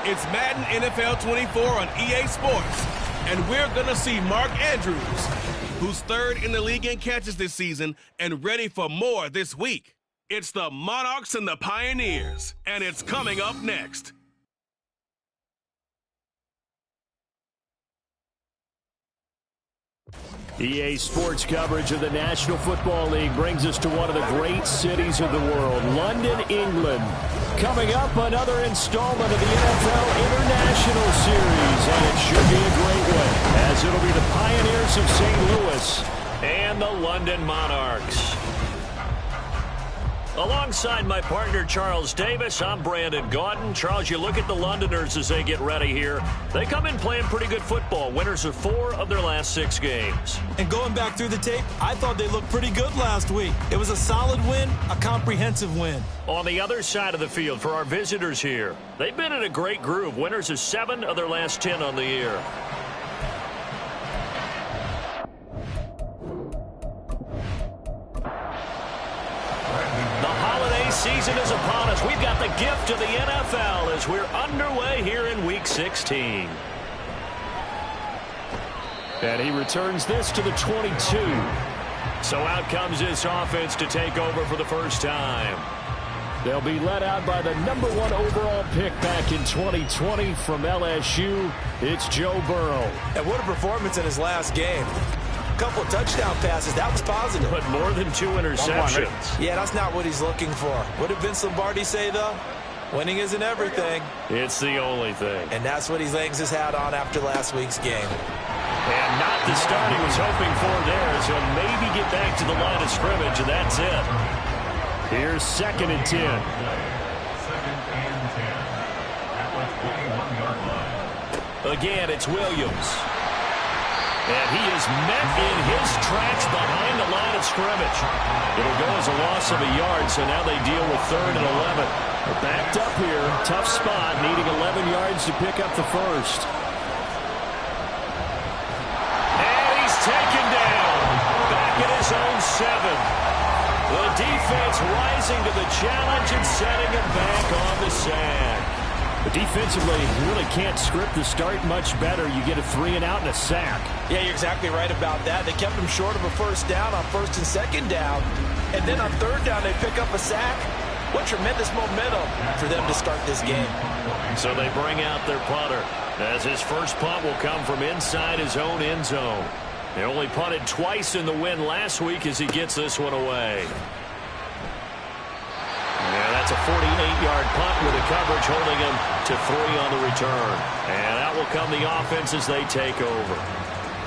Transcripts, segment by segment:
It's Madden NFL 24 on EA Sports, and we're going to see Mark Andrews, who's third in the league in catches this season and ready for more this week. It's the Monarchs and the Pioneers, and it's coming up next. EA Sports coverage of the National Football League brings us to one of the great cities of the world, London, England. Coming up, another installment of the NFL International Series, and it should be a great one, as it'll be the Pioneers of St. Louis and the London Monarchs. Alongside my partner, Charles Davis, I'm Brandon Gaudin. Charles, you look at the Londoners as they get ready here. They come in playing pretty good football. Winners of 4 of their last 6 games. And going back through the tape, I thought they looked pretty good last week. It was a solid win, a comprehensive win. On the other side of the field for our visitors here, they've been in a great groove. Winners of 7 of their last 10 on the year. Season is upon us. We've got the gift of the NFL as we're underway here in Week 16. And he returns this to the 22. So out comes this offense to take over for the first time. They'll be led out by the #1 overall pick back in 2020 from LSU. It's Joe Burrow. And what a performance in his last game. Couple of touchdown passes. That was positive. But more than 2 interceptions. Yeah, that's not what he's looking for. What did Vince Lombardi say, though? Winning isn't everything. It's the only thing. And that's what he hangs his hat on after last week's game. And not the start he was hoping for there, so maybe get back to the line of scrimmage, and that's it. Here's 2nd and 10. Again, it's Williams. And he is met in his tracks behind the line of scrimmage. It'll go as a loss of a yard, so now they deal with 3rd and 11. They're backed up here. Tough spot, needing 11 yards to pick up the first. And he's taken down. Back at his own 7. The defense rising to the challenge and setting him back on the sack. But defensively, you really can't script the start much better. You get a 3 and out and a sack. Yeah, you're exactly right about that. They kept him short of a first down on 1st and 2nd down. And then on 3rd down, they pick up a sack. What tremendous momentum for them to start this game. So they bring out their punter, as his first punt will come from inside his own end zone. They only punted twice in the win last week as he gets this one away. Yeah, that's a 48-yard punt with the coverage holding him to 3 on the return. And out will come the offense as they take over.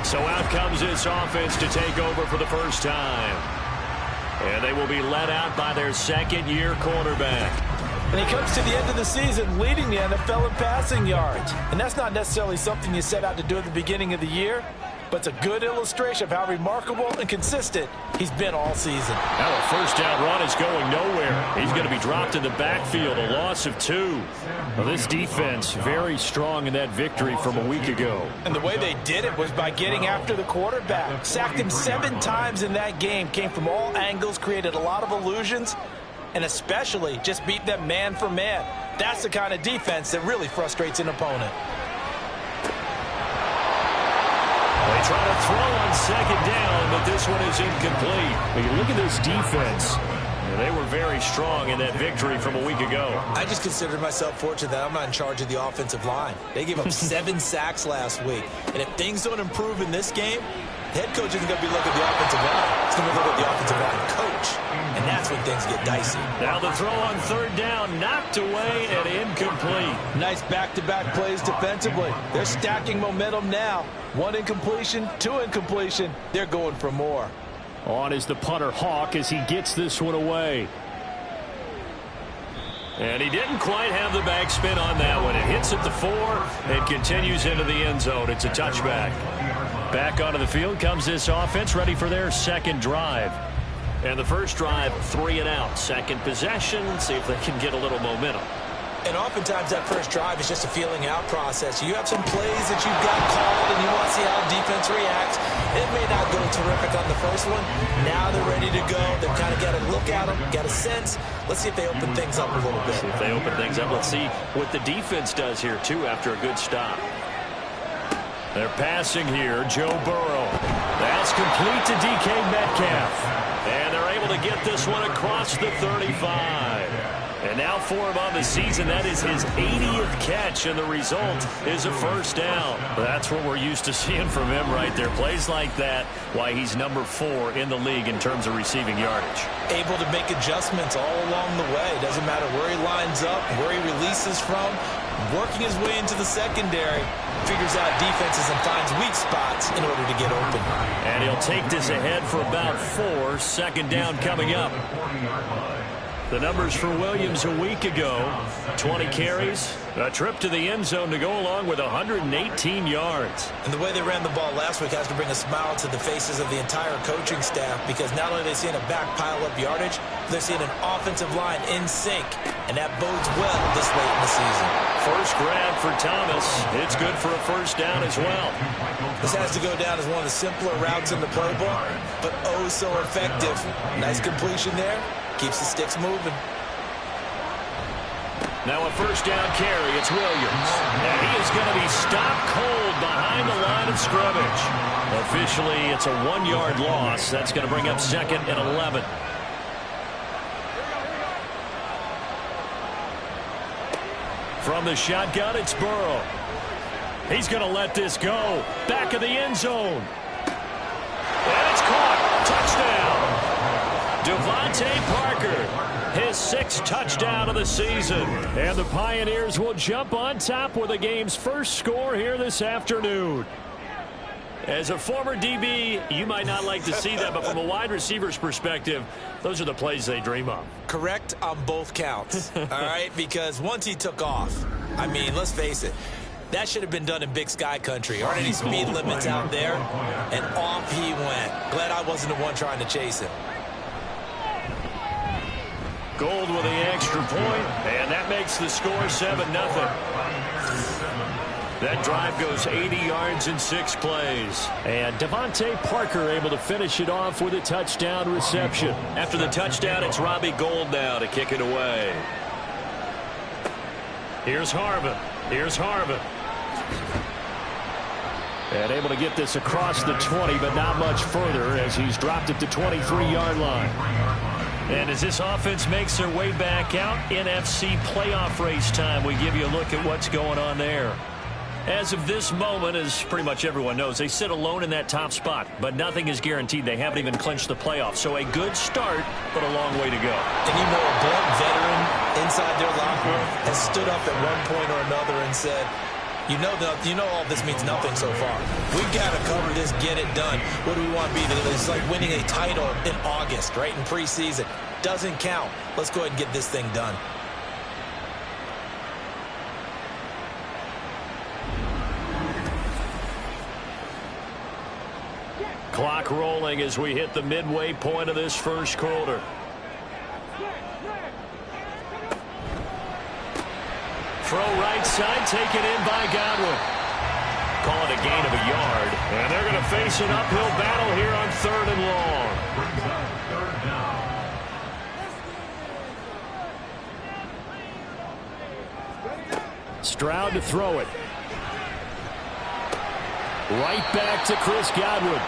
So out comes this offense to take over for the first time. And they will be led out by their 2nd-year quarterback. And he comes to the end of the season leading the NFL in passing yards. And that's not necessarily something you set out to do at the beginning of the year, but it's a good illustration of how remarkable and consistent he's been all season. Now a first down run is going nowhere. He's going to be dropped in the backfield, a loss of 2. Well, this defense very strong in that victory from a week ago. And the way they did it was by getting after the quarterback. Sacked him 7 times in that game. Came from all angles, created a lot of illusions, and especially just beat them man for man. That's the kind of defense that really frustrates an opponent. They try to throw on 2nd down, but this one is incomplete. When you look at this defense, they were very strong in that victory from a week ago. I just consider myself fortunate that I'm not in charge of the offensive line. They gave up 7 sacks last week. And if things don't improve in this game, the head coach isn't going to be looking at the offensive line. He's going to look at the offensive line coach. And that's when things get dicey. Now the throw on 3rd down, knocked away and incomplete. Nice back-to-back plays defensively. They're stacking momentum now. 1 incompletion, 2 incompletion. They're going for more. On is the punter Hawk as he gets this one away. And he didn't quite have the backspin on that one. It hits at the 4 and continues into the end zone. It's a touchback. Back onto the field comes this offense, ready for their 2nd drive. And the first drive, 3 and out. 2nd possession, see if they can get a little momentum. And oftentimes that first drive is just a feeling out process. You have some plays that you've got called and you want to see how defense reacts. It may not go terrific on the first one. Now they're ready to go. They've kind of got to look at them, got a sense. Let's see if they open things up a little bit. See if they open things up. Let's see what the defense does here, too, after a good stop. They're passing here. Joe Burrow. That's complete to DK Metcalf. And they're able to get this one across the 35. And now for him on the season, that is his 80th catch, and the result is a first down. That's what we're used to seeing from him right there. Plays like that, why he's number 4 in the league in terms of receiving yardage. Able to make adjustments all along the way. Doesn't matter where he lines up, where he releases from. Working his way into the secondary, figures out defenses and finds weak spots in order to get open. And he'll take this ahead for about 4. Second down coming up. The numbers for Williams a week ago, 20 carries, a trip to the end zone to go along with 118 yards. And the way they ran the ball last week has to bring a smile to the faces of the entire coaching staff, because not only are they seeing a back pile up yardage, they're seeing an offensive line in sync, and that bodes well this late in the season. First grab for Thomas. It's good for a first down as well. This has to go down as one of the simpler routes in the playbook, but oh so effective. Nice completion there. Keeps the sticks moving. Now a first down carry. It's Williams. And he is going to be stopped cold behind the line of scrimmage. Officially, it's a 1-yard loss. That's going to bring up 2nd and 11. From the shotgun, it's Burrow. He's going to let this go. Back of the end zone. And it's caught. Touchdown. Devontae Parker, his 6th touchdown of the season. And the Pioneers will jump on top with the game's first score here this afternoon. As a former DB, you might not like to see that, but from a wide receiver's perspective, those are the plays they dream of. Correct on both counts, all right? Because once he took off, I mean, let's face it, that should have been done in Big Sky country. Aren't any speed limits out there? And off he went. Glad I wasn't the one trying to chase him. Gold with the extra point, and that makes the score 7-0. That drive goes 80 yards in 6 plays. And Devontae Parker able to finish it off with a touchdown reception. After the touchdown, it's Robbie Gould now to kick it away. Here's Harvin. Here's Harvin. And able to get this across the 20, but not much further as he's dropped at the 23-yard line. And as this offense makes their way back out, NFC playoff race time, we give you a look at what's going on there. As of this moment, as pretty much everyone knows, they sit alone in that top spot, but nothing is guaranteed. They haven't even clinched the playoffs. So a good start, but a long way to go. And you know, a blunt veteran inside their locker room has stood up at one point or another and said, you know all this means nothing so far. We've got to cover this, get it done. What do we want to be? It's like winning a title in August, right, in preseason. Doesn't count. Let's go ahead and get this thing done. Clock rolling as we hit the midway point of this first quarter. Throw right side, taken in by Godwin. Call it a gain of a yard. And they're going to face an uphill battle here on 3rd and long. Stroud to throw it. Right back to Chris Godwin.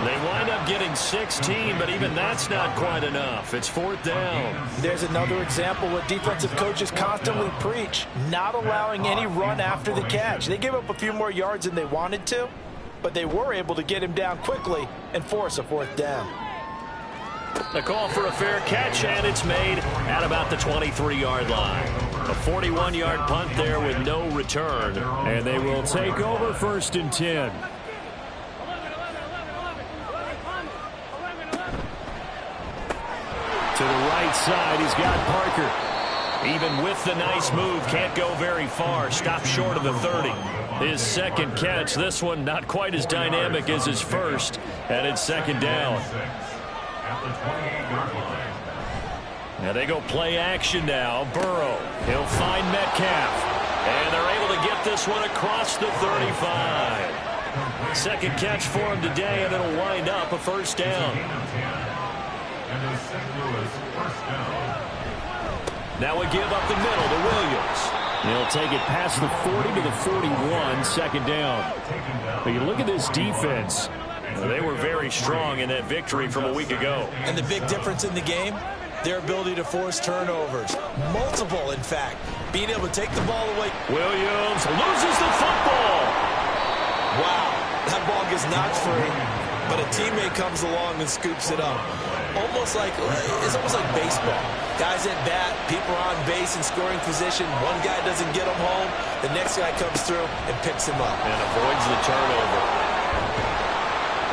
They wind up getting 16, but even that's not quite enough. It's 4th down. There's another example what defensive coaches constantly preach, not allowing any run after the catch. They gave up a few more yards than they wanted to, but they were able to get him down quickly and force a 4th down. The call for a fair catch, and it's made at about the 23-yard line. A 41-yard punt there with no return, and they will take over 1st and 10. To the right side, he's got Parker. Even with the nice move, can't go very far. Stopped short of the 30. His 2nd catch, this one not quite as dynamic as his first, and it's 2nd down. And they go play action now. Burrow. He'll find Metcalf. And they're able to get this one across the 35. Second catch for him today, and it'll wind up a first down. Now we give up the middle to Williams. He'll take it past the 40 to the 41, second down. But you look at this defense. They were very strong in that victory from a week ago. And the big difference in the game, their ability to force turnovers. Multiple, in fact. Being able to take the ball away. Williams loses the football. Wow, that ball gets knocked free, but a teammate comes along and scoops it up. It's almost like baseball. Guys at bat, people are on base in scoring position. One guy doesn't get him home. The next guy comes through and picks him up. And avoids the turnover.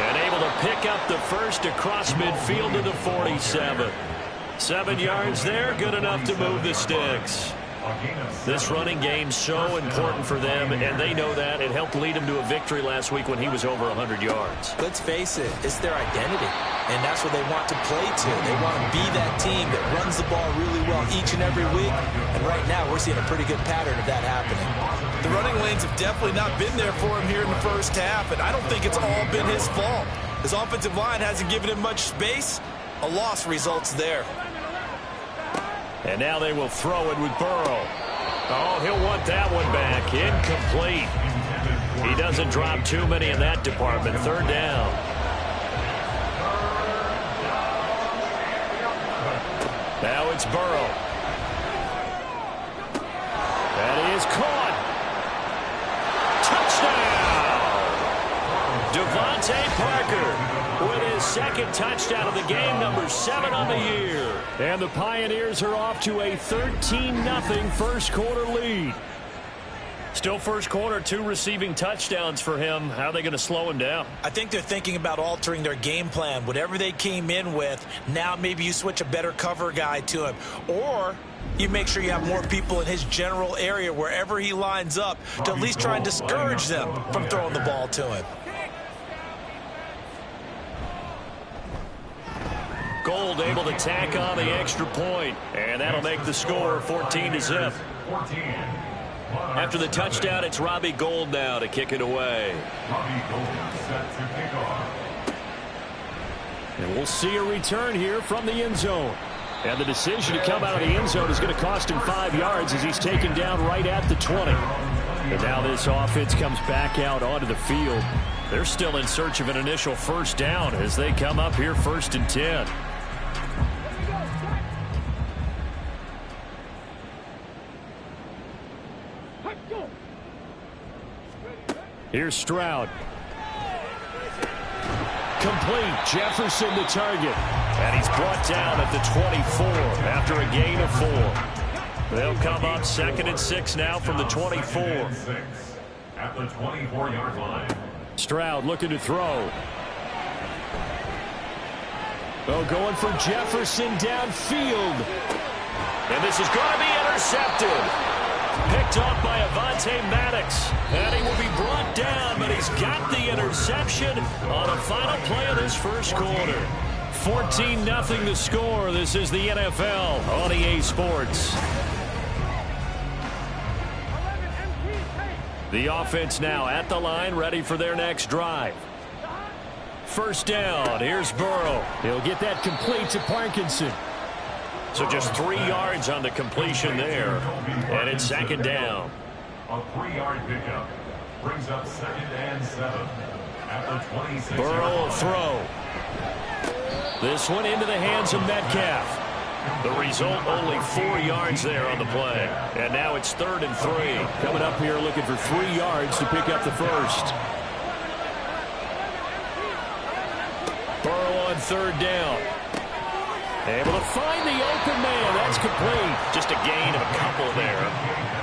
And able to pick up the first across midfield to the 47. 7 yards there, good enough to move the sticks. This running game's so important for them, and they know that. It helped lead them to a victory last week when he was over 100 yards. Let's face it, it's their identity, and that's what they want to play to. They want to be that team that runs the ball really well each and every week, and right now we're seeing a pretty good pattern of that happening. The running lanes have definitely not been there for him here in the first half, and I don't think it's all been his fault. His offensive line hasn't given him much space. A loss results there. And now they will throw it with Burrow. Oh, he'll want that one back. Incomplete. He doesn't drop too many in that department. Third down. Now it's Burrow. And he is caught. Touchdown! Devontae Parker with his second touchdown of the game, number 7 on the year. And the Pioneers are off to a 13-0 first quarter lead. Still first quarter, 2 receiving touchdowns for him. How are they going to slow him down? I think they're thinking about altering their game plan. Whatever they came in with, now maybe you switch a better cover guy to him. Or you make sure you have more people in his general area wherever he lines up to at least try and discourage them from throwing the ball to him. Gold able to tack on the extra point, and that'll make the score 14-0. After the touchdown, it's Robbie Gould now to kick it away. And we'll see a return here from the end zone. And the decision to come out of the end zone is going to cost him 5 yards as he's taken down right at the 20. And now this offense comes back out onto the field. They're still in search of an initial first down as they come up here 1st and 10. Here's Stroud. Complete. Jefferson the target. And he's brought down at the 24 after a gain of 4. They'll come up 2nd and 6 now from the 24. At the 24-yard line. Stroud looking to throw. Oh, going for Jefferson downfield. And this is going to be intercepted. Picked off by Avonte Maddox. And he will be brought down, but he's got the interception on the final play of this first quarter. 14-0 the score. This is the NFL on EA Sports. The offense now at the line, ready for their next drive. First down. Here's Burrow. He'll get that complete to Parkinson. So just 3 yards on the completion there. And it's 2nd down. A 3-yard pickup brings up 2nd and 7 at the 26. Burrow will throw. This one into the hands of Metcalf. The result, only 4 yards there on the play. And now it's 3rd and 3. Coming up here looking for 3 yards to pick up the first. Burrow on 3rd down. Able to find the open man. That's complete. Just a gain of a couple there.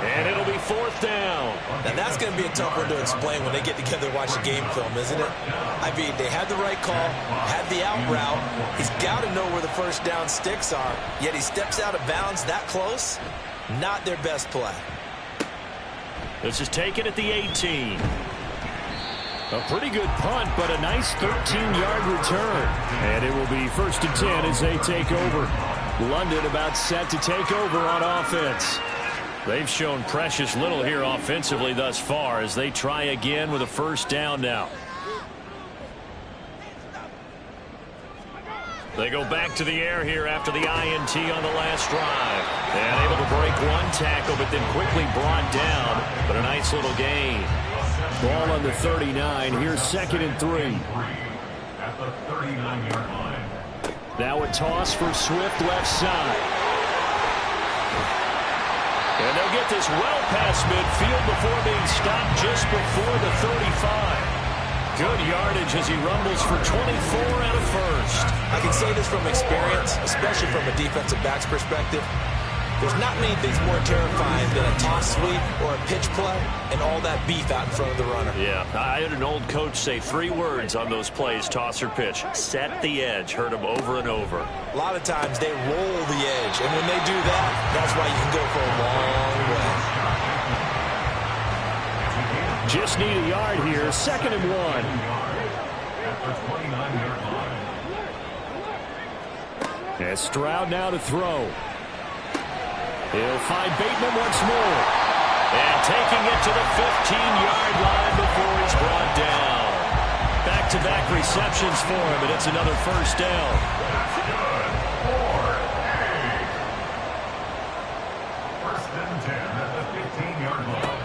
And it'll be 4th down. Now that's going to be a tough one to explain when they get together and watch the game film, isn't it? I mean, they had the right call, had the out route. He's got to know where the first down sticks are, yet he steps out of bounds that close. Not their best play. This is taken at the 18. A pretty good punt, but a nice 13-yard return. And it will be 1st and 10 as they take over. London about set to take over on offense. They've shown precious little here offensively thus far as they try again with a first down now. They go back to the air here after the INT on the last drive. And able to break one tackle, but then quickly brought down. But a nice little gain. Ball on the 39. Here's 2nd and 3. At the 39-yard line. Now a toss for Swift left side. And they'll get this well past midfield before being stopped just before the 35. Good yardage as he rumbles for 24 and a first. I can say this from experience, especially from a defensive back's perspective. There's not many things more terrifying than a toss sweep or a pitch play and all that beef out in front of the runner. Yeah, I had an old coach say 3 words on those plays, toss or pitch. Set the edge. Heard him over and over. A lot of times they roll the edge, and when they do that, that's why you can go for a long way. Just need a yard here. 2nd and 1. At the 29-yard line. And Stroud now to throw. He'll find Bateman once more. And taking it to the 15-yard line before he's brought down. Back-to-back receptions for him, and it's another first down. That's good. 4-A. 1st and 10 at the 15-yard line.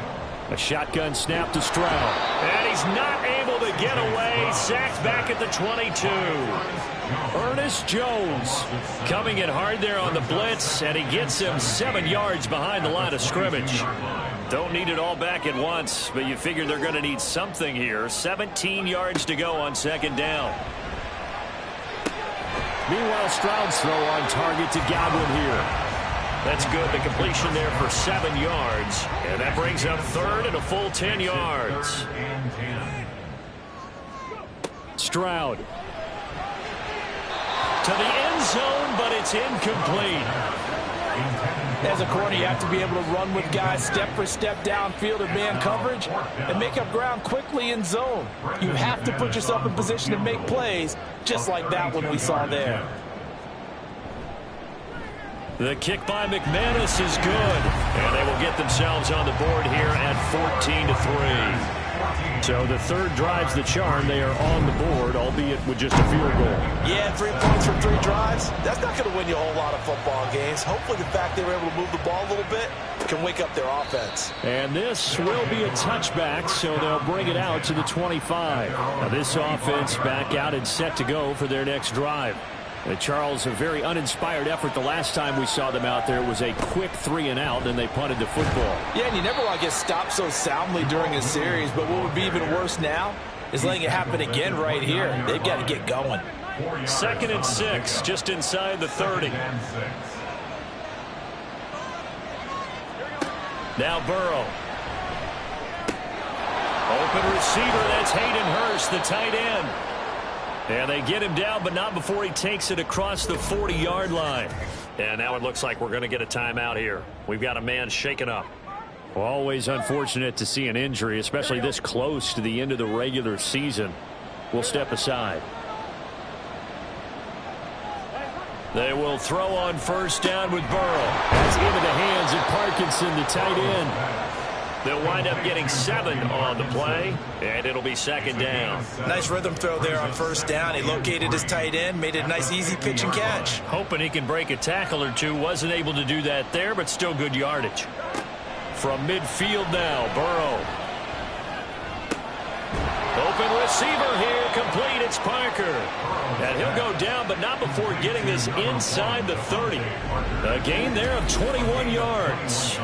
A shotgun snap to Stroud. And he's not able to get away. Sacked back at the 22. Ernest Jones coming in hard there on the blitz, and he gets him 7 yards behind the line of scrimmage. Don't need it all back at once, but you figure they're going to need something here. 17 yards to go on 2nd down. Meanwhile, Stroud's throw on target to Godwin here. That's good. The completion there for 7 yards. And that brings up 3rd and a full 10 yards. Stroud. To the end zone, but it's incomplete. As a corner, you have to be able to run with guys step for step downfield in man coverage and make up ground quickly in zone. You have to put yourself in position to make plays, just like that one we saw there. The kick by McManus is good. And they will get themselves on the board here at 14-3. So the 3rd drive's the charm. They are on the board, albeit with just a field goal. Yeah, 3 points from 3 drives. That's not going to win you a whole lot of football games. Hopefully the fact they were able to move the ball a little bit can wake up their offense. And this will be a touchback, so they'll bring it out to the 25. Now this offense back out and set to go for their next drive. And Charles, a very uninspired effort the last time we saw them out there. It was a quick 3 and out, and they punted the football. Yeah, and you never want to get stopped so soundly during a series, but what would be even worse now is letting it happen again right here. They've got to get going. 2nd and 6, just inside the 30. Now Burrow. Open receiver, that's Hayden Hurst, the tight end. And they get him down, but not before he takes it across the 40-yard line. And now it looks like we're going to get a timeout here. We've got a man shaken up. Always unfortunate to see an injury, especially this close to the end of the regular season. We'll step aside. They will throw on first down with Burrow. That's into the hands of Parkinson, the tight end. They'll wind up getting 7 on the play, and it'll be 2nd down. Nice rhythm throw there on first down. He located his tight end, made it a nice easy pitch and catch. Hoping he can break a tackle or two. Wasn't able to do that there, but still good yardage. From midfield now, Burrow. Open receiver here, complete. It's Parker. And he'll go down, but not before getting this inside the 30. A gain there of 21 yards.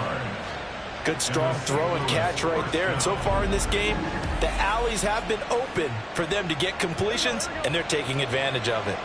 Good strong throw and catch right there. And so far in this game, the alleys have been open for them to get completions, and they're taking advantage of it.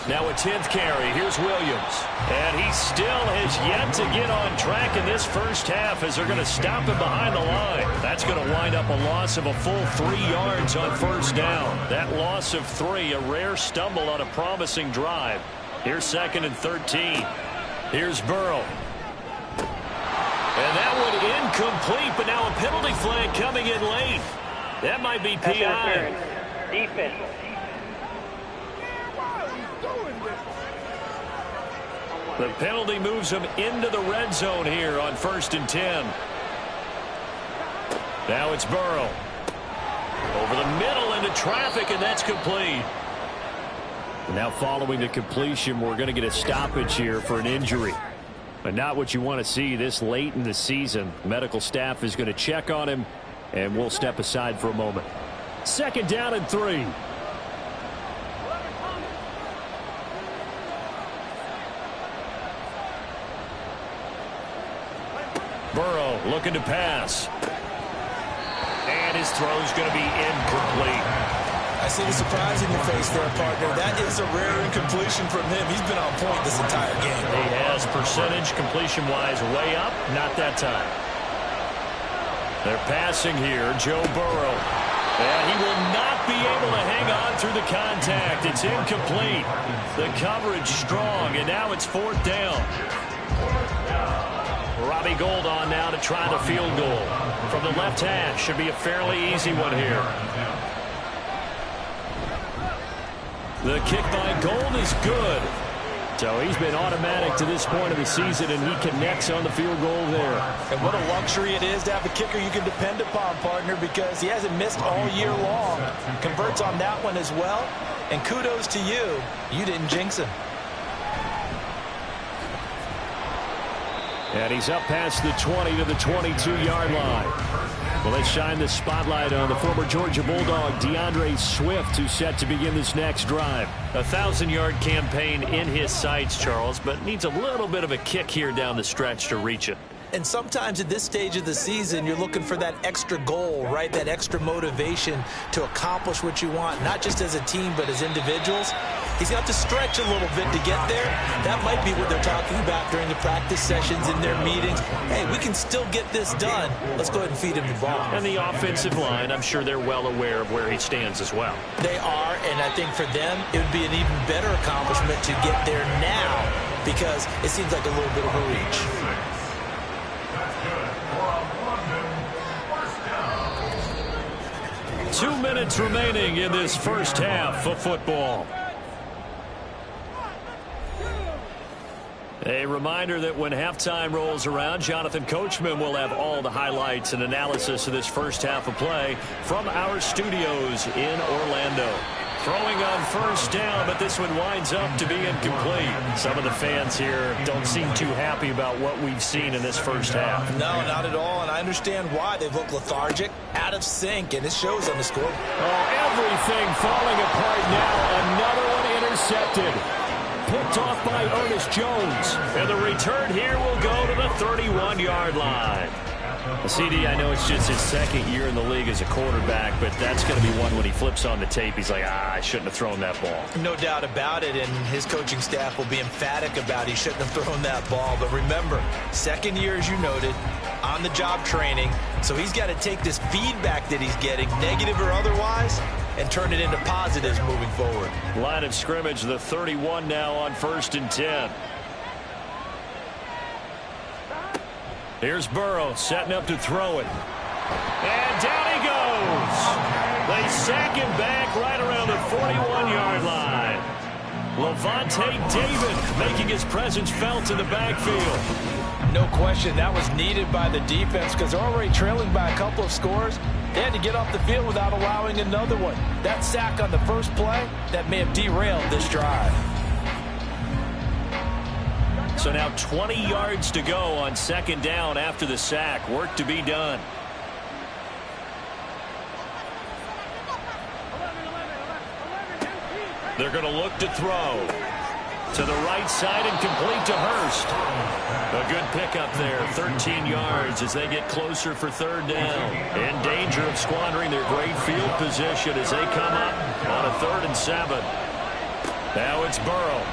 Now a 10th carry. Here's Williams. And he still has yet to get on track in this first half as they're going to stop him behind the line. That's going to wind up a loss of a full 3 yards on first down. That loss of 3, a rare stumble on a promising drive. Here's 2nd and 13. Here's Burrow. And that one incomplete, but now a penalty flag coming in late. That might be Pass PI. interference. Defense. The penalty moves him into the red zone here on 1st and 10. Now it's Burrow. Over the middle into traffic, and that's complete. Now following the completion, we're going to get a stoppage here for an injury. But not what you want to see this late in the season. Medical staff is going to check on him, and we'll step aside for a moment. 2nd down and 3. Burrow looking to pass. And his throw's going to be incomplete. I see the surprise in your face there, partner. That is a rare incompletion from him. He's been on point this entire game. He has percentage completion-wise way up. Not that time. They're passing here. Joe Burrow. And he will not be able to hang on through the contact. It's incomplete. The coverage strong, and now it's 4th down. Robbie Gould on now to try the field goal. From the left hash. Should be a fairly easy one here. The kick by Gould is good. So he's been automatic to this point of the season, and he connects on the field goal there. And what a luxury it is to have a kicker you can depend upon, partner, because he hasn't missed all year long. Converts on that one as well. And kudos to you. You didn't jinx him. And he's up past the 20 to the 22-yard line. Well, let's shine the spotlight on the former Georgia Bulldog, DeAndre Swift, who's set to begin this next drive. A 1,000-yard campaign in his sights, Charles, but needs a little bit of a kick here down the stretch to reach it. And sometimes at this stage of the season, you're looking for that extra goal, right? That extra motivation to accomplish what you want, not just as a team, but as individuals. He's got to stretch a little bit to get there. That might be what they're talking about during the practice sessions in their meetings. Hey, we can still get this done. Let's go ahead and feed him the ball. And the offensive line, I'm sure they're well aware of where he stands as well. They are, and I think for them, it would be an even better accomplishment to get there now because it seems like a little bit of a reach. 2 minutes remaining in this first half of football. A reminder that when halftime rolls around, Jonathan Coachman will have all the highlights and analysis of this first half of play from our studios in Orlando. Throwing on first down, but this one winds up to be incomplete. Some of the fans here don't seem too happy about what we've seen in this first half. No, not at all, and I understand why. They look lethargic, out of sync, and it shows on the scoreboard. Oh, everything falling apart now. Another one intercepted. Picked off by Ernest Jones. And the return here will go to the 31-yard line. CD, I know it's just his 2nd year in the league as a quarterback, but that's going to be one when he flips on the tape. He's like, I shouldn't have thrown that ball. No doubt about it, and his coaching staff will be emphatic about he shouldn't have thrown that ball. But remember, 2nd year, as you noted, on-the-job training, so he's got to take this feedback that he's getting, negative or otherwise, and turn it into positives moving forward. Line of scrimmage, the 31 now on 1st and 10. Here's Burrow setting up to throw it. And down he goes. They sack him back right around the 41-yard line. Levante David making his presence felt in the backfield. No question, that was needed by the defense because they're already trailing by a couple of scores. They had to get off the field without allowing another one. That sack on the first play, that may have derailed this drive. So now 20 yards to go on 2nd down after the sack. Work to be done. They're going to look to throw. To the right side and complete to Hurst. A good pickup there, 13 yards as they get closer for 3rd down. In danger of squandering their great field position as they come up on a 3rd and 7. Now it's Burrow.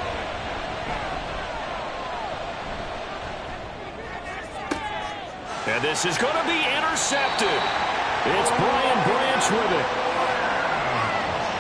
And this is going to be intercepted. It's Brian Branch with it.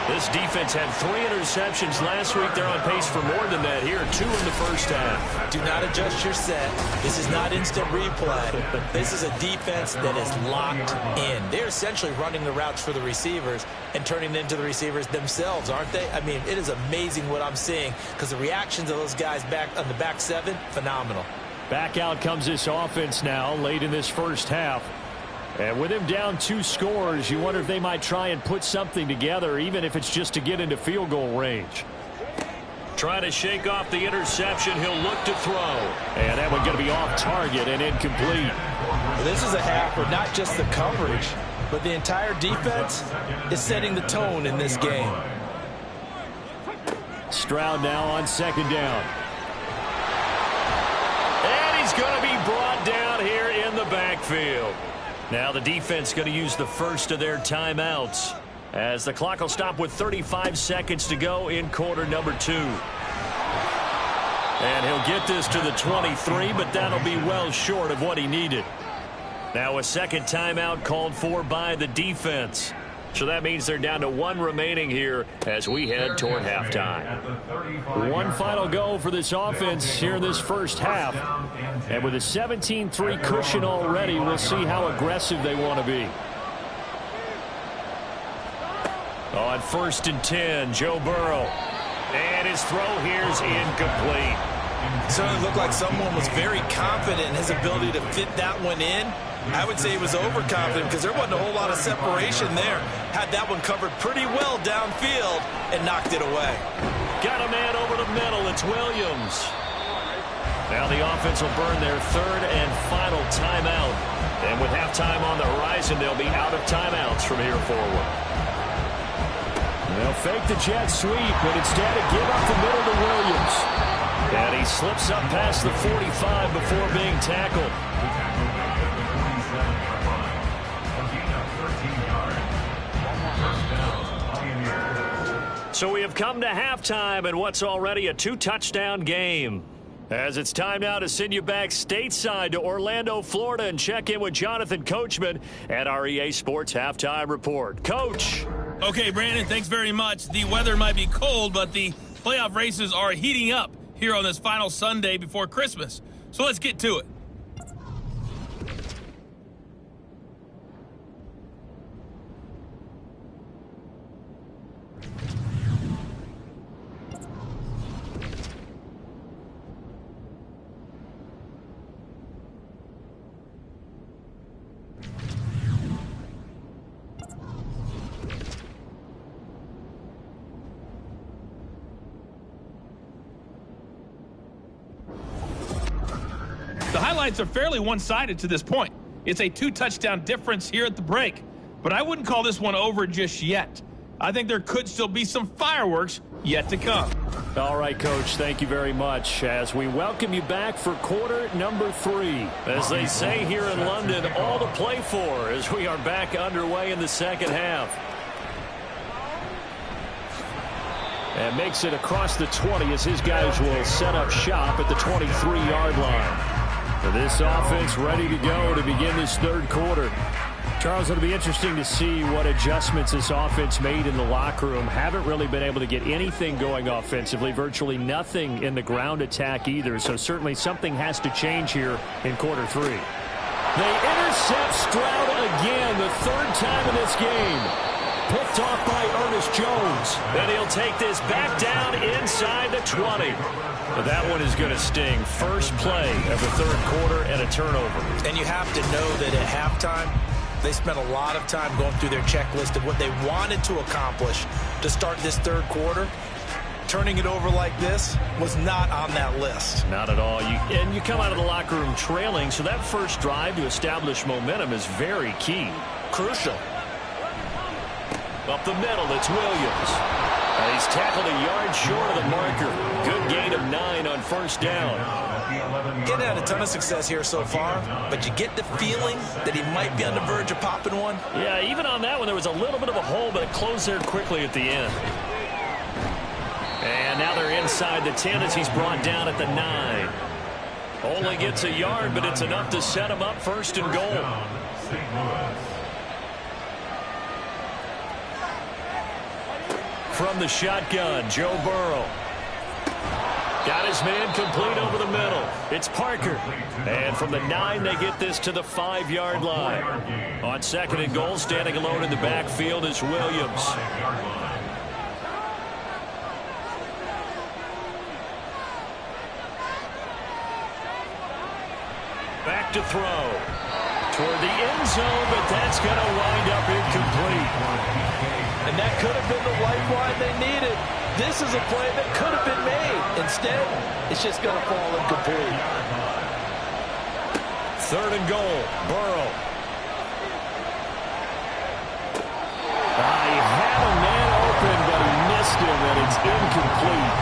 This defense had 3 interceptions last week. They're on pace for more than that here. 2 in the first half. Do not adjust your set. This is not instant replay. This is a defense that is locked in. They're essentially running the routes for the receivers and turning into the receivers themselves, aren't they? I mean, it is amazing what I'm seeing because the reactions of those guys back on the back 7, phenomenal. Back out comes this offense now late in this first half. And with him down 2 scores, you wonder if they might try and put something together, even if it's just to get into field goal range. Trying to shake off the interception. He'll look to throw. And that one going to be off target and incomplete. Well, this is a half where not just the coverage, but the entire defense is setting the tone in this game. Stroud now on 2nd down. And he's going to be brought down here in the backfield. Now the defense going to use the first of their timeouts as the clock will stop with 35 seconds to go in quarter number 2. And he'll get this to the 23, but that'll be well short of what he needed. Now a second timeout called for by the defense. So that means they're down to 1 remaining here as we head toward halftime. 1 final go for this offense here in this first half. And with a 17-3 cushion already, we'll see how aggressive they want to be. On 1st and 10, Joe Burrow. And his throw here's incomplete. Certainly looked like someone was very confident in his ability to fit that one in. I would say he was overconfident because there wasn't a whole lot of separation there. Had that one covered pretty well downfield and knocked it away. Got a man over the middle. It's Williams. Now the offense will burn their 3rd and final timeout. And with halftime on the horizon, they'll be out of timeouts from here forward. They'll fake the jet sweep, but instead give up the middle to Williams. And he slips up past the 45 before being tackled. So we have come to halftime in what's already a 2-touchdown game. As it's time now to send you back stateside to Orlando, Florida, and check in with Jonathan Coachman at our EA Sports Halftime Report. Coach. Okay, Brandon, thanks very much. The weather might be cold, but the playoff races are heating up here on this final Sunday before Christmas. So let's get to it. The highlights are fairly one-sided to this point. It's a 2-touchdown difference here at the break, but I wouldn't call this one over just yet. I think there could still be some fireworks yet to come. All right, Coach, thank you very much as we welcome you back for quarter number 3. As they say here in London, all to play for as we are back underway in the second half. And makes it across the 20 as his guys will set up shop at the 23-yard line. This offense ready to go to begin this 3rd quarter. Charles, it'll be interesting to see what adjustments this offense made in the locker room. Haven't really been able to get anything going offensively, virtually nothing in the ground attack either. So certainly something has to change here in quarter 3. They intercept Stroud again, the 3rd time in this game. Picked off by Ernest Jones. And he'll take this back down inside the 20. But that one is going to sting. First play of the 3rd quarter and a turnover. And you have to know that at halftime, they spent a lot of time going through their checklist of what they wanted to accomplish to start this 3rd quarter. Turning it over like this was not on that list. Not at all. And you come out of the locker room trailing, so that first drive to establish momentum is very key. Crucial. Up the middle, it's Williams. And he's tackled a yard short of the marker. Good gain of 9 on 1st down. Getting had a ton of success here so far, but you get the feeling that he might be on the verge of popping one. Yeah, even on that one, there was a little bit of a hole, but it closed there quickly at the end. And now they're inside the 10 as he's brought down at the 9. Only gets a yard, but it's enough to set him up 1st and goal. from the shotgun, Joe Burrow. Got his man complete over the middle. It's Parker. And from the 9, they get this to the 5-yard line. On 2nd and goal, standing alone in the backfield is Williams. Back to throw. Toward the end zone, but that's going to wind up incomplete. And that could have been the lifeline they needed. This is a play that could have been made. Instead, it's just going to fall incomplete. 3rd and goal, Burrow. He had a man open, but he missed him, and it's incomplete.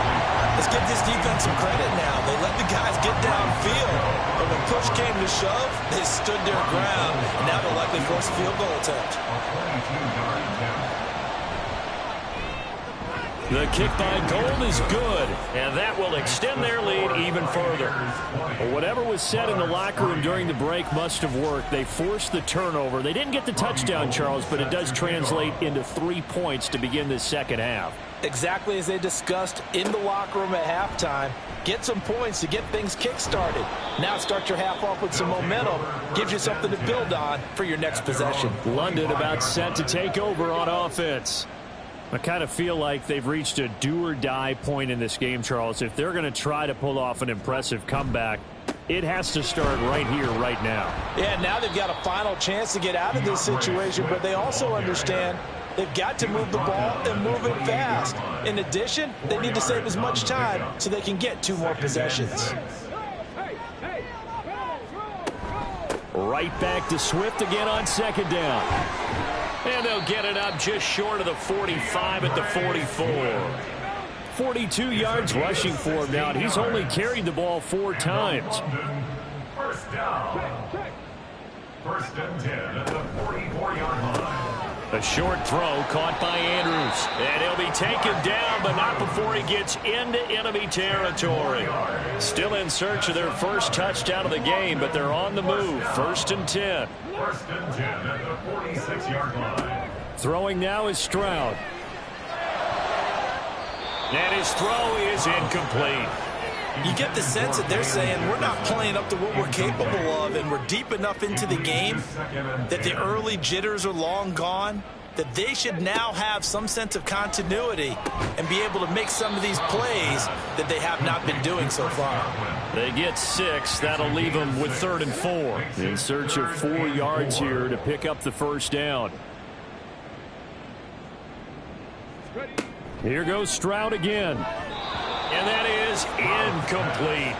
Let's give this defense some credit now. They let the guys get downfield. But when push came to shove, they stood their ground. And now they'll likely force a field goal attempt. The kick by Gold is good, and that will extend their lead even further. Well, whatever was said in the locker room during the break must have worked. They forced the turnover. They didn't get the touchdown, Charles, but it does translate into 3 points to begin this second half. Exactly as they discussed in the locker room at halftime. Get some points to get things kick-started. Now start your half off with some momentum. Gives you something to build on for your next possession. London about set to take over on offense. I kind of feel like they've reached a do-or-die point in this game, Charles. If they're going to try to pull off an impressive comeback, it has to start right here, right now. Yeah, now they've got a final chance to get out of this situation, but they also understand they've got to move the ball and move it fast. In addition, they need to save as much time so they can get 2 more possessions. Right back to Swift again on 2nd down. And they'll get it up just short of the 45 at the 44. 42 yards rushing for him now, and he's only carried the ball 4 times. First down. 1st and 10 at the 44-yard line. A short throw caught by Andrews. And he'll be taken down, but not before he gets into enemy territory. Still in search of their first touchdown of the game, but they're on the move. 1st and 10. 1st and 10 at the 46-yard line. Throwing now is Stroud. And his throw is incomplete. You get the sense that they're saying we're not playing up to what we're capable of, and we're deep enough into the game that the early jitters are long gone, that they should now have some sense of continuity and be able to make some of these plays that they have not been doing so far. They get 6. That'll leave them with 3rd and 4. In search of 4 yards here to pick up the first down. Here goes Stroud again. And that is incomplete.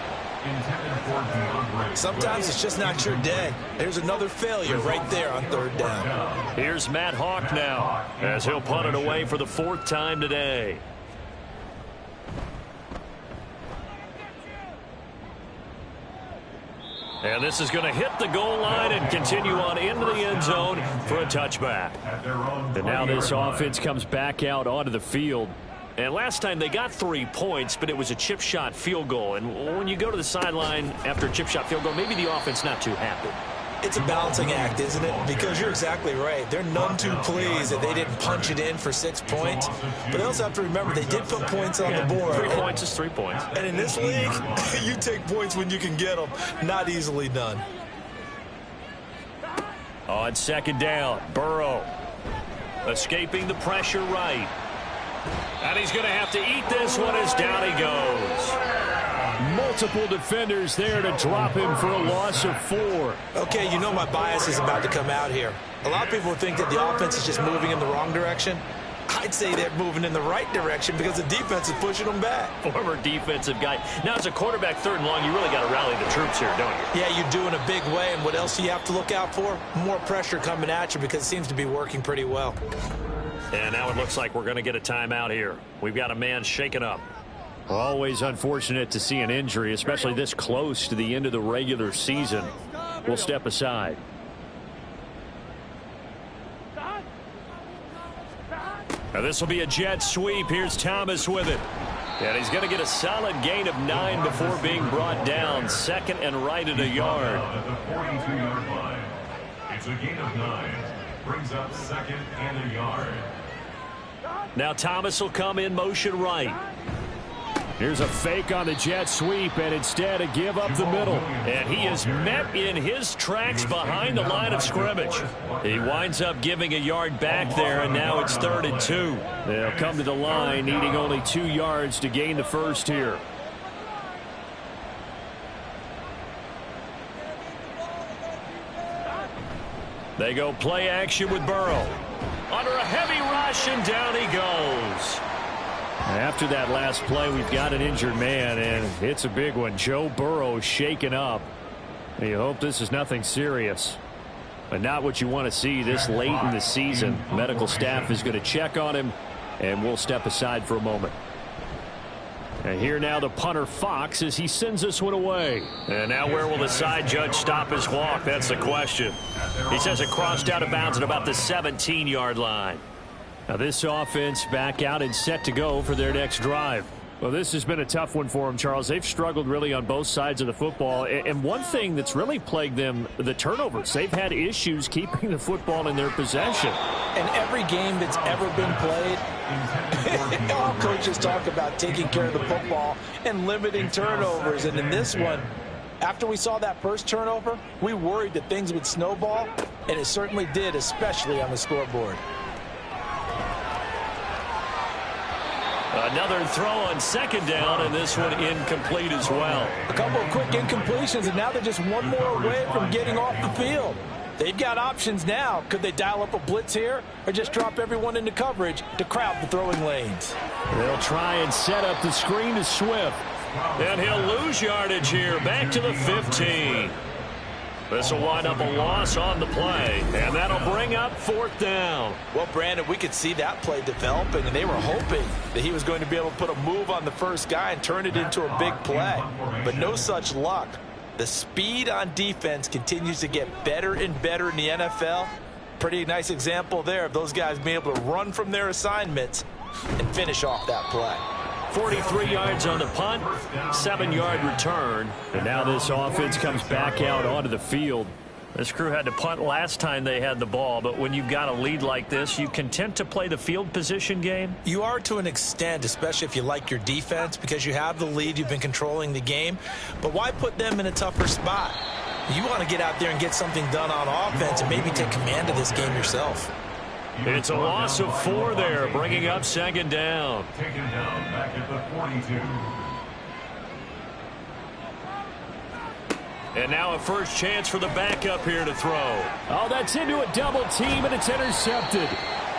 Sometimes it's just not your day. There's another failure right there on 3rd down. Here's Matt Hawk now as he'll punt it away for the 4th time today. And this is going to hit the goal line and continue on into the end zone for a touchback. And now this offense comes back out onto the field. And last time they got 3 points, but it was a chip shot field goal. And when you go to the sideline after a chip shot field goal, maybe the offense not too happy. It's a balancing act, isn't it? Because you're exactly right. They're none too pleased that they didn't punch it in for 6 points. But they also have to remember they did put points on the board. 3 points is 3 points. And in this league, you take points when you can get them. Not easily done. On 2nd down, Burrow escaping the pressure right. And he's going to have to eat this one as down he goes. Multiple defenders there to drop him for a loss of 4. Okay, you know my bias is about to come out here. A lot of people think that the offense is just moving in the wrong direction. I'd say they're moving in the right direction because the defense is pushing them back. Former defensive guy. Now, as a quarterback 3rd and long, you really got to rally the troops here, don't you? Yeah, you do in a big way. And what else do you have to look out for? More pressure coming at you because it seems to be working pretty well. And now it looks like we're going to get a timeout here. We've got a man shaken up. Always unfortunate to see an injury, especially this close to the end of the regular season. We'll step aside. Now this will be a jet sweep. Here's Thomas with it. And he's going to get a solid gain of 9 before being brought down. 2nd and right at a yard. At the 42-yard line. It's a gain of 9. Brings up 2nd and a yard. Now Thomas will come in motion right. Here's a fake on the jet sweep, and instead a give up the middle. And he is met in his tracks behind the line of scrimmage. He winds up giving a yard back there, and now it's 3rd and 2. They'll come to the line, needing only 2 yards to gain the first here. They go play action with Burrow. Under a heavy rush, and down he goes. After that last play, we've got an injured man, and it's a big one. Joe Burrow shaken up. You hope this is nothing serious, but not what you want to see this late in the season. Medical staff is going to check on him, and we'll step aside for a moment. And here now the punter Fox as he sends this one away. And now where will the side judge stop his walk? That's the question. He says it crossed out of bounds at about the 17-yard line. Now this offense back out and set to go for their next drive. Well, this has been a tough one for them, Charles. They've struggled really on both sides of the football. And one thing that's really plagued them, the turnovers. They've had issues keeping the football in their possession. And every game that's ever been played, all coaches talk about taking care of the football and limiting turnovers. And in this one, after we saw that first turnover, we worried that things would snowball, and it certainly did, especially on the scoreboard. Another throw on 2nd down, and this one incomplete as well. A couple of quick incompletions, and now they're just one more away from getting off the field. They've got options now. Could they dial up a blitz here or just drop everyone into coverage to crowd the throwing lanes? They'll try and set up the screen to Swift. And he'll lose yardage here, back to the 15. This will wind up a loss on the play, and that'll bring up 4th down. Well, Brandon, we could see that play developing, and they were hoping that he was going to be able to put a move on the first guy and turn it into a big play. But no such luck. The speed on defense continues to get better and better in the NFL. Pretty nice example there of those guys being able to run from their assignments and finish off that play. 43 yards on the punt, 7-yard return. And now this offense comes back out onto the field. This crew had to punt last time they had the ball, but when you've got a lead like this, you content to play the field position game? You are to an extent, especially if you like your defense, because you have the lead, you've been controlling the game. But why put them in a tougher spot? You want to get out there and get something done on offense and maybe take command of this game yourself. It's a loss of 4 there, bringing up 2nd down. Taken down back at the 42. And now a first chance for the backup here to throw. Oh, that's into a double team, and it's intercepted.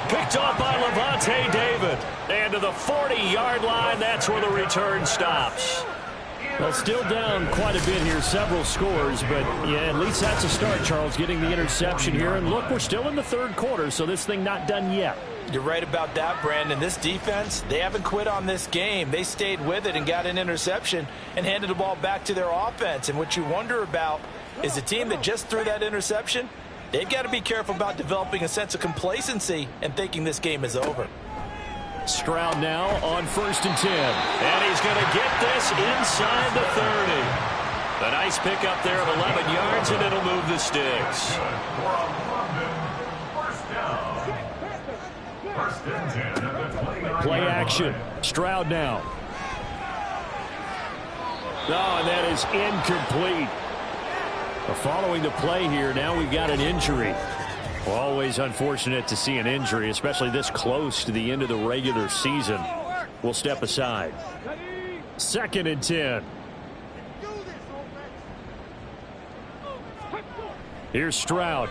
Picked off by Levante David. And to the 40-yard line, that's where the return stops. Well, still down quite a bit here, several scores, but yeah, at least that's a start, Charles, getting the interception here. And look, we're still in the 3rd quarter, so this thing not done yet. You're right about that, Brandon. This defense, they haven't quit on this game. They stayed with it and got an interception and handed the ball back to their offense. And what you wonder about is the team that just threw that interception, they've got to be careful about developing a sense of complacency and thinking this game is over. Stroud now on 1st and 10. And he's going to get this inside the 30. A nice pickup there of 11 yards, and it'll move the sticks. Play action. Stroud now. Oh, and that is incomplete. Following the play here, now we've got an injury. Well, always unfortunate to see an injury, especially this close to the end of the regular season. We'll step aside. 2nd and 10. Here's Stroud.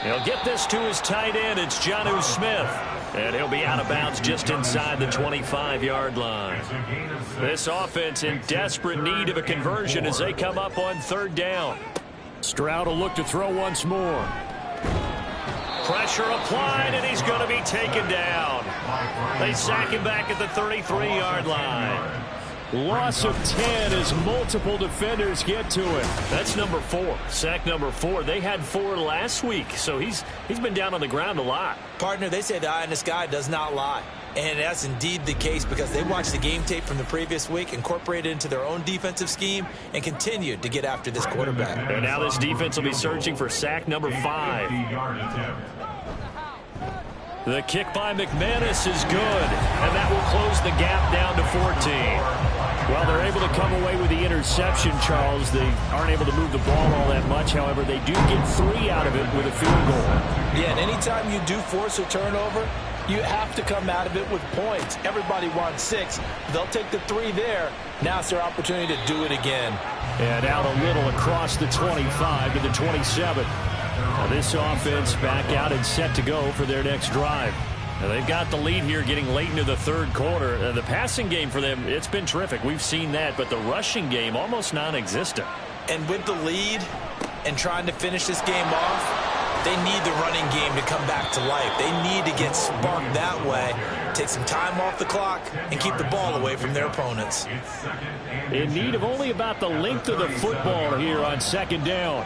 He'll get this to his tight end. It's Jonnu Smith. And he'll be out of bounds just inside the 25-yard line. This offense in desperate need of a conversion as they come up on 3rd down. Stroud will look to throw once more. Pressure applied, and he's going to be taken down. They sack him back at the 33-yard line. Loss of 10 as multiple defenders get to it. That's number 4. Sack number 4. They had 4 last week, so he's been down on the ground a lot. Partner, they say the eye in the sky does not lie. And that's indeed the case because they watched the game tape from the previous week, incorporated it into their own defensive scheme, and continued to get after this quarterback. And now this defense will be searching for sack number 5. The kick by McManus is good, and that will close the gap down to 14. Well, they're able to come away with the interception, Charles. They aren't able to move the ball all that much. However, they do get 3 out of it with a field goal. Yeah, and anytime you do force a turnover, you have to come out of it with points. Everybody wants 6. They'll take the 3 there. Now it's their opportunity to do it again. And out a little across the 25 to the 27. Now this offense back out and set to go for their next drive. Now they've got the lead here getting late into the third quarter. The passing game for them, it's been terrific. We've seen that, but the rushing game almost non-existent. And with the lead and trying to finish this game off, they need the running game to come back to life. They need to get sparked that way, take some time off the clock, and keep the ball away from their opponents. In need of only about the length of the football here on second down.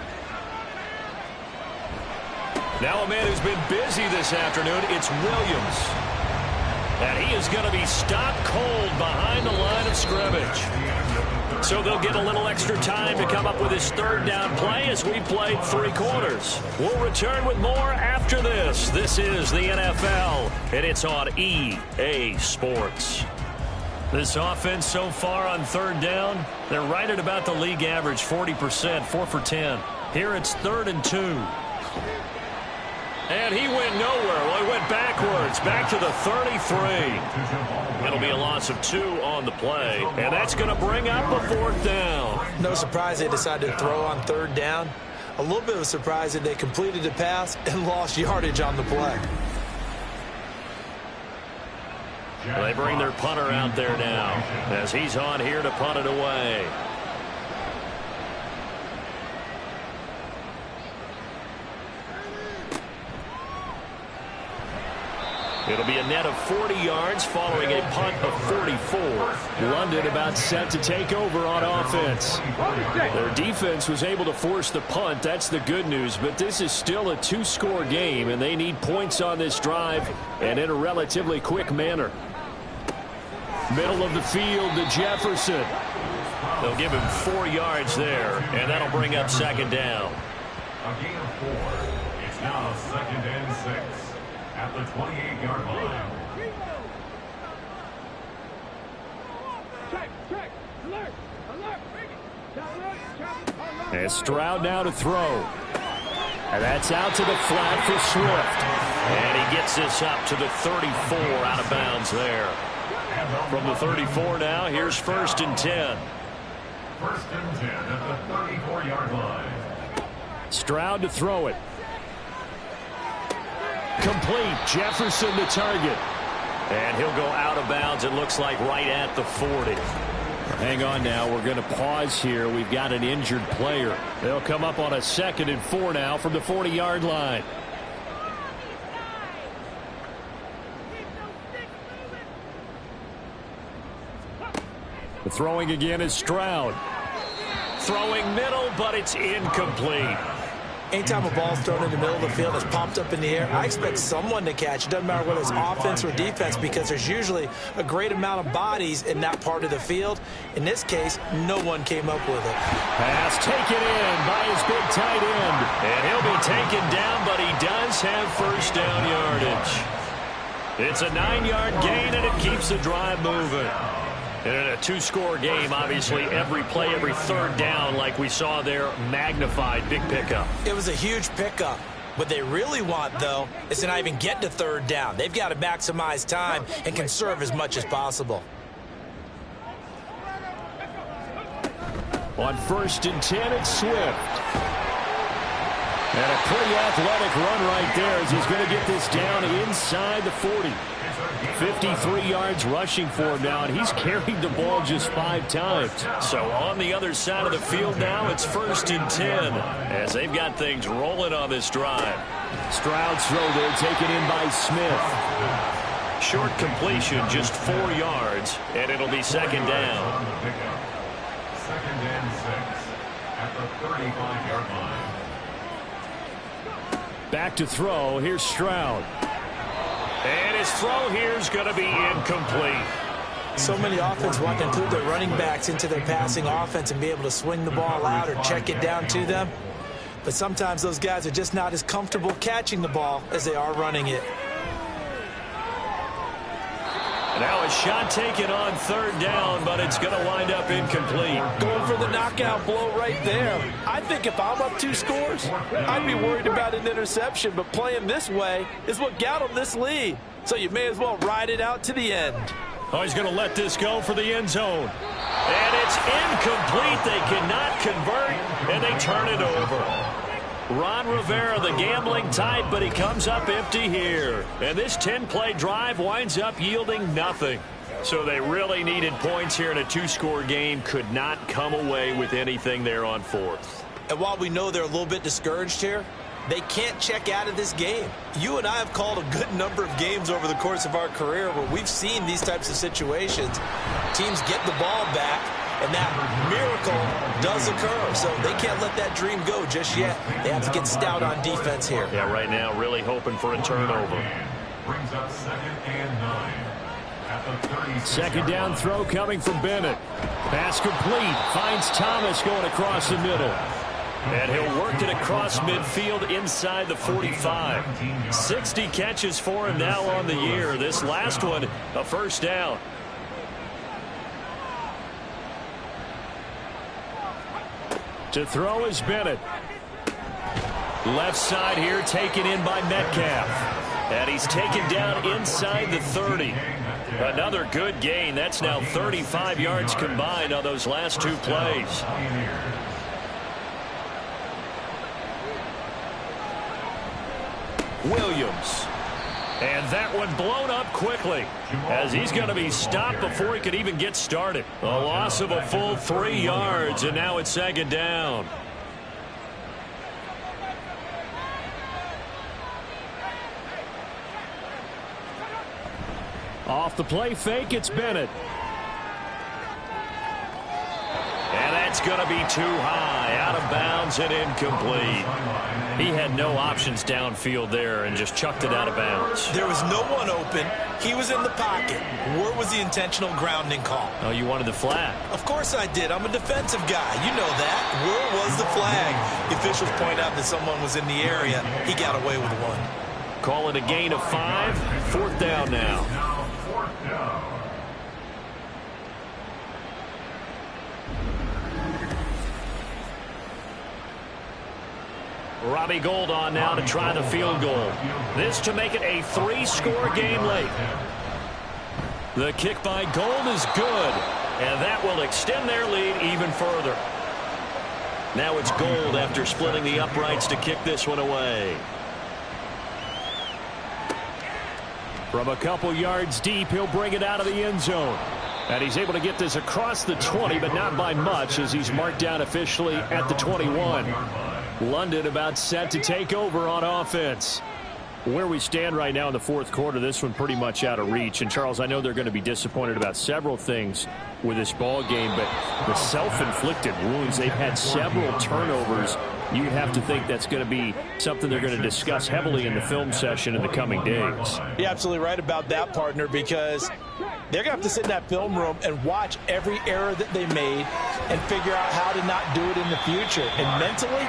Now a man who's been busy this afternoon, it's Williams. And he is going to be stopped cold behind the line of scrimmage. So they'll get a little extra time to come up with his third down play as we played 3 quarters. We'll return with more after this. This is the NFL, and it's on EA Sports. This offense so far on third down, they're right at about the league average, 40%, 4 for 10. Here it's 3rd and 2. And he went nowhere. Well, he went backwards, back to the 33. It'll be a loss of 2 on the play, and that's going to bring up a 4th down. No surprise they decided to throw on 3rd down. A little bit of a surprise that they completed the pass and lost yardage on the play. Well, they bring their punter out there now as he's on here to punt it away. It'll be a net of 40 yards following a punt of 44. London about set to take over on offense. Their defense was able to force the punt. That's the good news. But this is still a 2-score game, and they need points on this drive and in a relatively quick manner. Middle of the field to Jefferson. They'll give him 4 yards there, and that'll bring up second down. A gain of 4. It's now 2nd and 6. At the 28-yard line. And Stroud now to throw. And that's out to the flat for Swift. And he gets this up to the 34 out of bounds there. From the 34 now, here's 1st and 10. 1st and 10 at the 34-yard line. Stroud to throw it. Complete. Jefferson the target. And he'll go out of bounds, it looks like, right at the 40. Hang on now. We're going to pause here. We've got an injured player. They'll come up on a 2nd and 4 now from the 40-yard line. The throwing again is Stroud. Throwing middle, but it's incomplete. Anytime a ball's thrown in the middle of the field, it's popped up in the air, I expect someone to catch. It doesn't matter whether it's offense or defense, because there's usually a great amount of bodies in that part of the field. In this case, no one came up with it. Pass taken in by his big tight end. And he'll be taken down, but he does have 1st down yardage. It's a 9-yard gain, and it keeps the drive moving. And in a 2-score game, obviously, every play, every 3rd down, like we saw there, magnified. Big pickup. It was a huge pickup. What they really want, though, is to not even get to 3rd down. They've got to maximize time and conserve as much as possible. On 1st and 10, it's Swift. And a pretty athletic run right there as he's going to get this down inside the 40. 53 yards rushing for him now, and he's carried the ball just 5 times. So on the other side of the field now, it's 1st and 10 as they've got things rolling on this drive. Stroud's throw there taken in by Smith. Short completion, just 4 yards, and it'll be 2nd down. 2nd and 6 at the 35-yard line. Back to throw. Here's Stroud. And his throw here is going to be incomplete. So many offenses want to include their running backs into their passing offense and be able to swing the ball out or check it down to them. But sometimes those guys are just not as comfortable catching the ball as they are running it. Now a shot taken on third down, but it's going to wind up incomplete. Going for the knockout blow right there. I think if I'm up 2 scores, I'd be worried about an interception, but playing this way is what got him this lead. So you may as well ride it out to the end. Oh, he's going to let this go for the end zone. And it's incomplete. They cannot convert, and they turn it over. Ron Rivera, the gambling type, but he comes up empty here. And this 10-play drive winds up yielding nothing. So they really needed points here in a 2-score game. Could not come away with anything there on 4th. And while we know they're a little bit discouraged here, they can't check out of this game. You and I have called a good number of games over the course of our career where we've seen these types of situations. Teams get the ball back, and that miracle does occur. So they can't let that dream go just yet. They have to get stout on defense here. Yeah, right now really hoping for a turnover. Brings up 2nd and 9. At the 36 Second down throw coming from Bennett. Pass complete. Finds Thomas going across the middle. And he'll work it across midfield inside the 45. 60 catches for him now on the year. This last one, a first down. To throw is Bennett. Left side here taken in by Metcalf. And he's taken down inside the 30. Another good gain. That's now 35 yards combined on those last 2 plays. Williams. And that one blown up quickly as he's going to be stopped before he could even get started. A loss of a full 3 yards, and now it's 2nd down. Off the play fake, it's Bennett. And that's going to be too high, out of bounds and incomplete. He had no options downfield there and just chucked it out of bounds. There was no one open. He was in the pocket. Where was the intentional grounding call? Oh, you wanted the flag. Of course I did. I'm a defensive guy. You know that. Where was the flag? The officials point out that someone was in the area. He got away with one. Call it a gain of 5. 4th down now. Robbie Gould on now to try the field goal. This to make it a 3-score game late. The kick by Gould is good, and that will extend their lead even further. Now it's Gould after splitting the uprights to kick this one away. From a couple yards deep, he'll bring it out of the end zone. And he's able to get this across the 20, but not by much as he's marked down officially at the 21. London about set to take over on offense. Where we stand right now in the 4th quarter, this one pretty much out of reach. And, Charles, I know they're going to be disappointed about several things with this ball game, but the self-inflicted wounds, they've had several turnovers. You'd have to think that's going to be something they're going to discuss heavily in the film session in the coming days. You're absolutely right about that, partner, because they're going to have to sit in that film room and watch every error that they made and figure out how to not do it in the future. And mentally,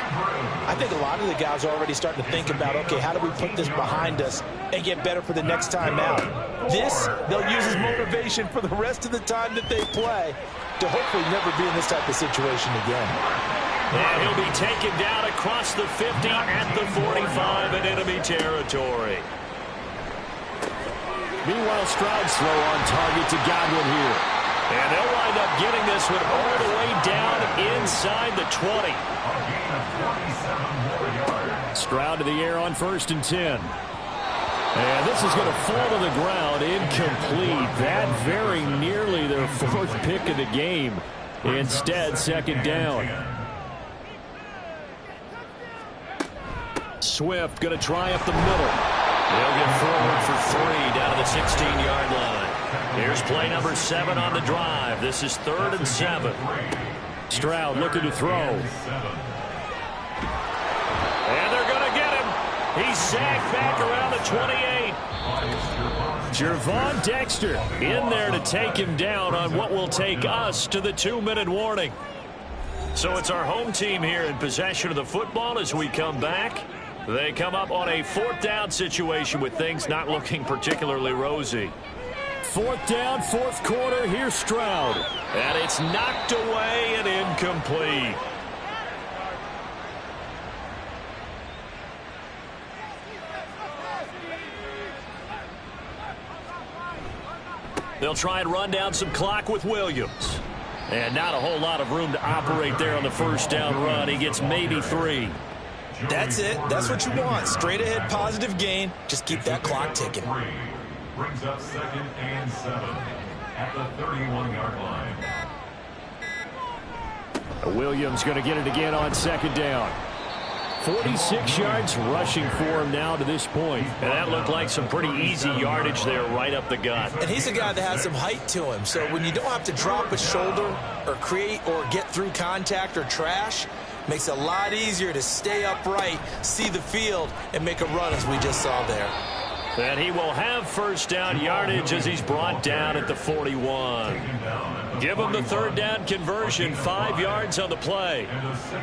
I think a lot of the guys are already starting to think about, okay, how do we put this behind us and get better for the next time out? This, they'll use as motivation for the rest of the time that they play to hopefully never be in this type of situation again. And he'll be taken down across the 50 at the 45 in enemy territory. Meanwhile, Stroud's throw on target to Godwin here. And they'll wind up getting this one all the way down inside the 20. Stroud to the air on 1st and 10. And this is going to fall to the ground, incomplete. That very nearly their 4th pick of the game. Instead, 2nd down. Swift going to try up the middle. They'll get forward for 3 down to the 16-yard line. Here's play number 7 on the drive. This is 3rd and 7. Stroud looking to throw. And they're going to get him. He's sacked back around the 28. Jervon Dexter in there to take him down on what will take us to the 2-minute warning. So it's our home team here in possession of the football as we come back. They come up on a 4th down situation with things not looking particularly rosy. 4th down, 4th quarter. Here's Stroud. And it's knocked away and incomplete. They'll try and run down some clock with Williams. And not a whole lot of room to operate there on the first down run. He gets maybe 3. That's it. That's what you want. Straight ahead, positive gain. Just keep that clock ticking. Brings up 2nd and 7 at the 31-yard line. Williams going to get it again on 2nd down. 46 yards rushing for him now to this point. And that looked like some pretty easy yardage there right up the gut. And he's a guy that has some height to him. So when you don't have to drop a shoulder or create or get through contact or trash, makes it a lot easier to stay upright, see the field, and make a run as we just saw there. And he will have first down yardage as he's brought down at the 41. Give him the 3rd down conversion, 5 yards on the play.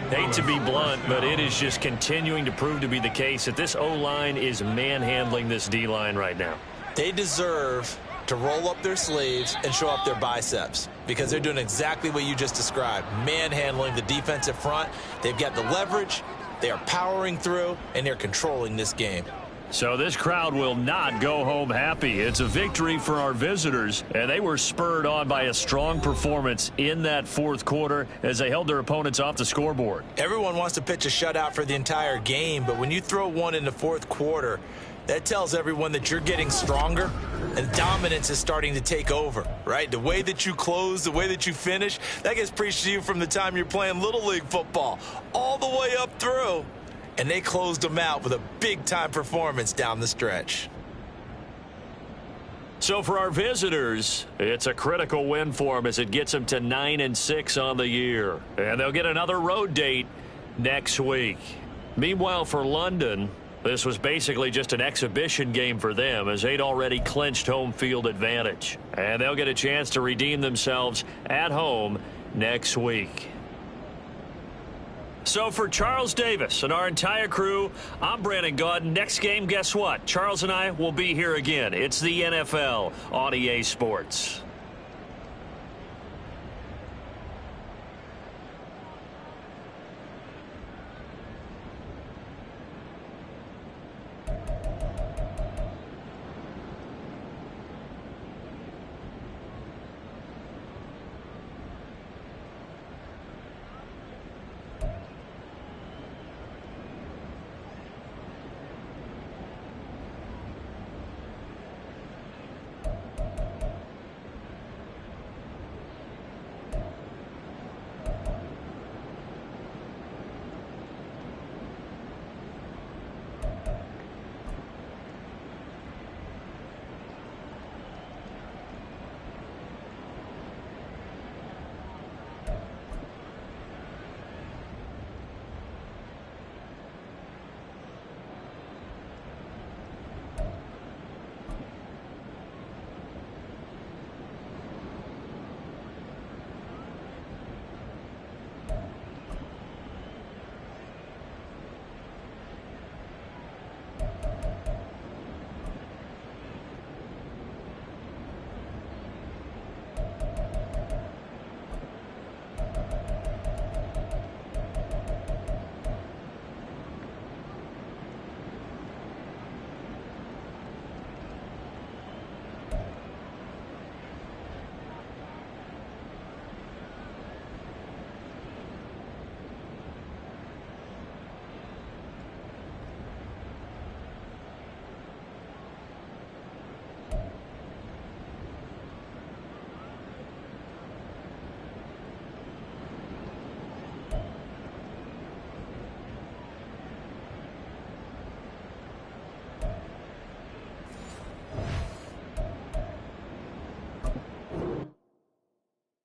Hate to be blunt, but it is just continuing to prove to be the case that this O-line is manhandling this D-line right now. They deserve to roll up their sleeves and show up their biceps because they're doing exactly what you just described, manhandling the defensive front. They've got the leverage, they are powering through, and they're controlling this game. So this crowd will not go home happy. It's a victory for our visitors, and they were spurred on by a strong performance in that 4th quarter as they held their opponents off the scoreboard. Everyone wants to pitch a shutout for the entire game, but when you throw one in the 4th quarter, that tells everyone that you're getting stronger and dominance is starting to take over, right? The way that you close, the way that you finish, that gets preached to you from the time you're playing Little League football all the way up through. And they closed them out with a big-time performance down the stretch. So for our visitors, it's a critical win for them as it gets them to 9-6 on the year. And they'll get another road date next week. Meanwhile, for London, this was basically just an exhibition game for them as they'd already clinched home field advantage. And they'll get a chance to redeem themselves at home next week. So for Charles Davis and our entire crew, I'm Brandon Gaudin. Next game, guess what? Charles and I will be here again. It's the NFL on EA Sports.